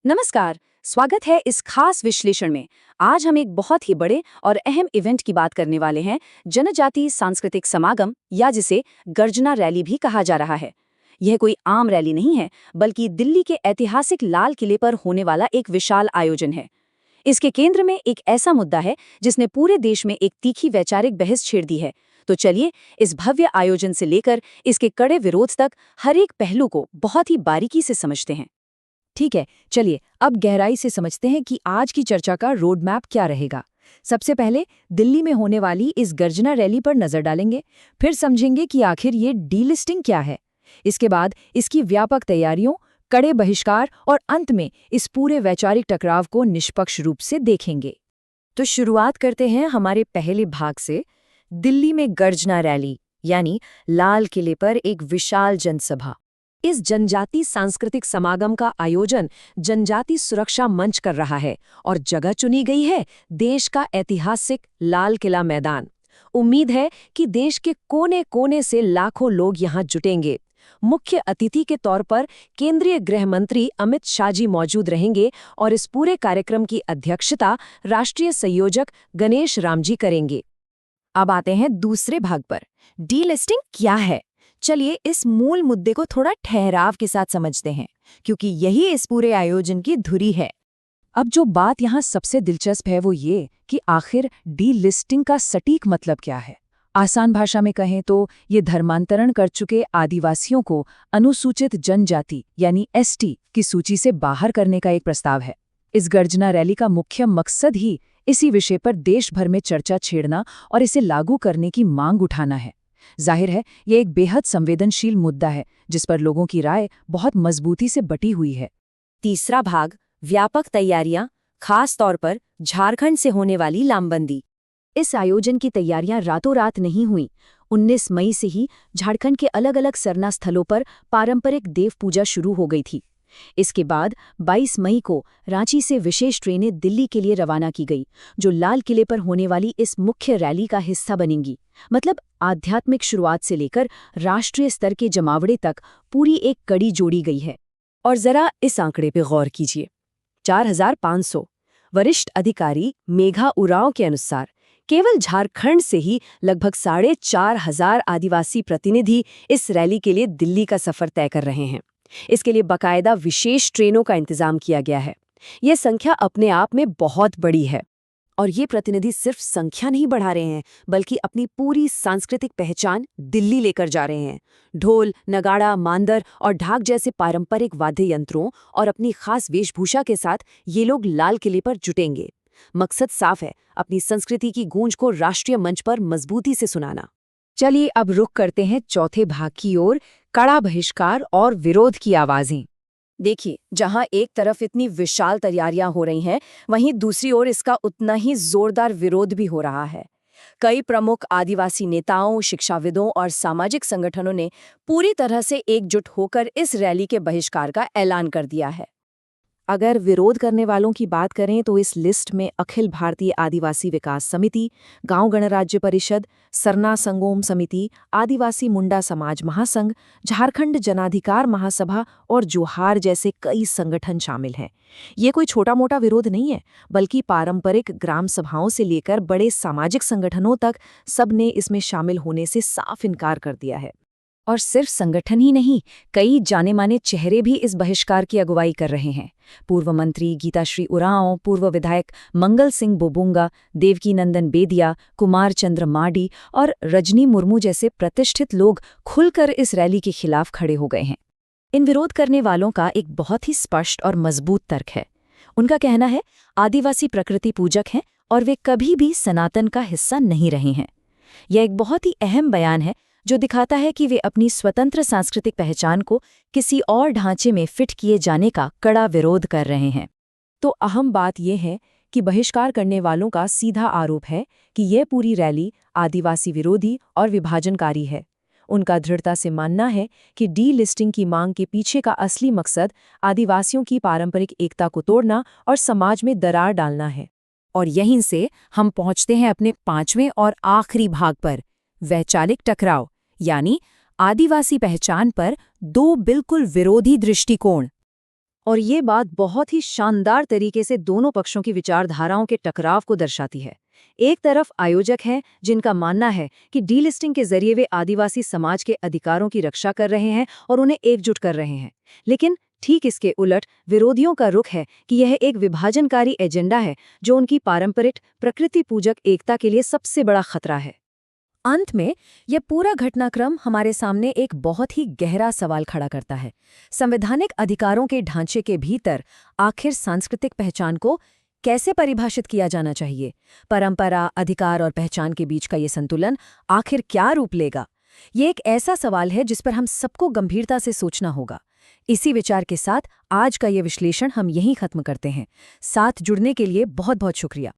नमस्कार। स्वागत है इस खास विश्लेषण में। आज हम एक बहुत ही बड़े और अहम इवेंट की बात करने वाले हैं, जनजातीय सांस्कृतिक समागम, या जिसे गर्जना रैली भी कहा जा रहा है। यह कोई आम रैली नहीं है, बल्कि दिल्ली के ऐतिहासिक लाल किले पर होने वाला एक विशाल आयोजन है। इसके केंद्र में एक ऐसा मुद्दा है जिसने पूरे देश में एक तीखी वैचारिक बहस छेड़ दी है। तो चलिए, इस भव्य आयोजन से लेकर इसके कड़े विरोध तक हर एक पहलू को बहुत ही बारीकी से समझते हैं। ठीक है, चलिए अब गहराई से समझते हैं कि आज की चर्चा का रोड मैप क्या रहेगा। सबसे पहले दिल्ली में होने वाली इस गर्जना रैली पर नजर डालेंगे, फिर समझेंगे कि आखिर ये डीलिस्टिंग क्या है। इसके बाद इसकी व्यापक तैयारियों, कड़े बहिष्कार और अंत में इस पूरे वैचारिक टकराव को निष्पक्ष रूप से देखेंगे। तो शुरुआत करते हैं हमारे पहले भाग से, दिल्ली में गर्जना रैली यानी लाल किले पर एक विशाल जनसभा। इस जनजाति सांस्कृतिक समागम का आयोजन जनजाति सुरक्षा मंच कर रहा है और जगह चुनी गई है देश का ऐतिहासिक लाल किला मैदान। उम्मीद है कि देश के कोने-कोने से लाखों लोग यहां जुटेंगे। मुख्य अतिथि के तौर पर केंद्रीय गृह मंत्री अमित शाह जी मौजूद रहेंगे और इस पूरे कार्यक्रम की अध्यक्षता राष्ट्रीय संयोजक गणेश राम जी करेंगे। अब आते हैं दूसरे भाग पर, डीलिस्टिंग क्या है। चलिए इस मूल मुद्दे को थोड़ा ठहराव के साथ समझते हैं, क्योंकि यही इस पूरे आयोजन की धुरी है। अब जो बात यहाँ सबसे दिलचस्प है वो ये कि आखिर डीलिस्टिंग का सटीक मतलब क्या है। आसान भाषा में कहें तो ये धर्मांतरण कर चुके आदिवासियों को अनुसूचित जनजाति यानी एसटी की सूची से बाहर करने का एक प्रस्ताव है। इस गर्जना रैली का मुख्य मकसद ही इसी विषय पर देश भर में चर्चा छेड़ना और इसे लागू करने की मांग उठाना है। जाहिर है, ये एक बेहद संवेदनशील मुद्दा है जिस पर लोगों की राय बहुत मजबूती से बटी हुई है। तीसरा भाग, व्यापक तैयारियां, खास तौर पर झारखंड से होने वाली लामबंदी। इस आयोजन की तैयारियां रातों रात नहीं हुई। 19 मई से ही झारखंड के अलग अलग सरना स्थलों पर पारंपरिक देव पूजा शुरू हो गई थी। इसके बाद 22 मई को रांची से विशेष ट्रेनें दिल्ली के लिए रवाना की गई, जो लाल किले पर होने वाली इस मुख्य रैली का हिस्सा बनेंगी। मतलब आध्यात्मिक शुरुआत से लेकर राष्ट्रीय स्तर के जमावड़े तक पूरी एक कड़ी जोड़ी गई है। और जरा इस आंकड़े पे गौर कीजिए, 4500। वरिष्ठ अधिकारी मेघा उरांव के अनुसार केवल झारखंड से ही लगभग 4500 आदिवासी प्रतिनिधि इस रैली के लिए दिल्ली का सफर तय कर रहे हैं। इसके लिए बाकायदा विशेष ट्रेनों का इंतजाम किया गया है। यह संख्या अपने आप में बहुत बड़ी है। और ये प्रतिनिधि सिर्फ संख्या नहीं बढ़ा रहे हैं, बल्कि अपनी पूरी सांस्कृतिक पहचान दिल्ली लेकर जा रहे हैं। ढोल, नगाड़ा, मांदर और ढाक जैसे पारंपरिक वाद्य यंत्रों और अपनी खास वेशभूषा के साथ ये लोग लाल किले पर जुटेंगे। मकसद साफ है, अपनी संस्कृति की गूंज को राष्ट्रीय मंच पर मजबूती से सुनाना। चलिए अब रुख करते हैं चौथे भाग की ओर, कड़ा बहिष्कार और विरोध की आवाजें। देखिए, जहां एक तरफ इतनी विशाल तैयारियां हो रही हैं, वहीं दूसरी ओर इसका उतना ही जोरदार विरोध भी हो रहा है। कई प्रमुख आदिवासी नेताओं, शिक्षाविदों और सामाजिक संगठनों ने पूरी तरह से एकजुट होकर इस रैली के बहिष्कार का ऐलान कर दिया है। अगर विरोध करने वालों की बात करें तो इस लिस्ट में अखिल भारतीय आदिवासी विकास समिति, गांव गणराज्य परिषद, सरना संगोम समिति, आदिवासी मुंडा समाज महासंघ, झारखंड जनाधिकार महासभा और जोहार जैसे कई संगठन शामिल हैं। ये कोई छोटा मोटा विरोध नहीं है, बल्कि पारंपरिक ग्राम सभाओं से लेकर बड़े सामाजिक संगठनों तक सबने इसमें शामिल होने से साफ इनकार कर दिया है। और सिर्फ संगठन ही नहीं, कई जाने माने चेहरे भी इस बहिष्कार की अगुवाई कर रहे हैं। पूर्व मंत्री गीताश्री उरांव, पूर्व विधायक मंगल सिंह बोबुंगा, देवकी नंदन बेदिया, कुमार चंद्र माडी और रजनी मुर्मू जैसे प्रतिष्ठित लोग खुलकर इस रैली के खिलाफ खड़े हो गए हैं। इन विरोध करने वालों का एक बहुत ही स्पष्ट और मजबूत तर्क है। उनका कहना है, आदिवासी प्रकृति पूजक हैं और वे कभी भी सनातन का हिस्सा नहीं रहे हैं। यह एक बहुत ही अहम बयान है जो दिखाता है कि वे अपनी स्वतंत्र सांस्कृतिक पहचान को किसी और ढांचे में फिट किए जाने का कड़ा विरोध कर रहे हैं। तो अहम बात यह है कि बहिष्कार करने वालों का सीधा आरोप है कि यह पूरी रैली आदिवासी विरोधी और विभाजनकारी है। उनका दृढ़ता से मानना है कि डीलिस्टिंग की मांग के पीछे का असली मकसद आदिवासियों की पारंपरिक एकता को तोड़ना और समाज में दरार डालना है। और यहीं से हम पहुंचते हैं अपने पांचवें और आखिरी भाग पर, वैचारिक टकराव यानी आदिवासी पहचान पर दो बिल्कुल विरोधी दृष्टिकोण। और ये बात बहुत ही शानदार तरीके से दोनों पक्षों की विचारधाराओं के टकराव को दर्शाती है। एक तरफ आयोजक हैं जिनका मानना है कि डीलिस्टिंग के जरिए वे आदिवासी समाज के अधिकारों की रक्षा कर रहे हैं और उन्हें एकजुट कर रहे हैं। लेकिन ठीक इसके उलट विरोधियों का रुख है कि यह एक विभाजनकारी एजेंडा है जो उनकी पारंपरिक प्रकृति पूजक एकता के लिए सबसे बड़ा खतरा है। अंत में यह पूरा घटनाक्रम हमारे सामने एक बहुत ही गहरा सवाल खड़ा करता है। संवैधानिक अधिकारों के ढांचे के भीतर आखिर सांस्कृतिक पहचान को कैसे परिभाषित किया जाना चाहिए? परंपरा, अधिकार और पहचान के बीच का ये संतुलन आखिर क्या रूप लेगा? ये एक ऐसा सवाल है जिस पर हम सबको गंभीरता से सोचना होगा। इसी विचार के साथ आज का ये विश्लेषण हम यहीं खत्म करते हैं। साथ जुड़ने के लिए बहुत बहुत शुक्रिया।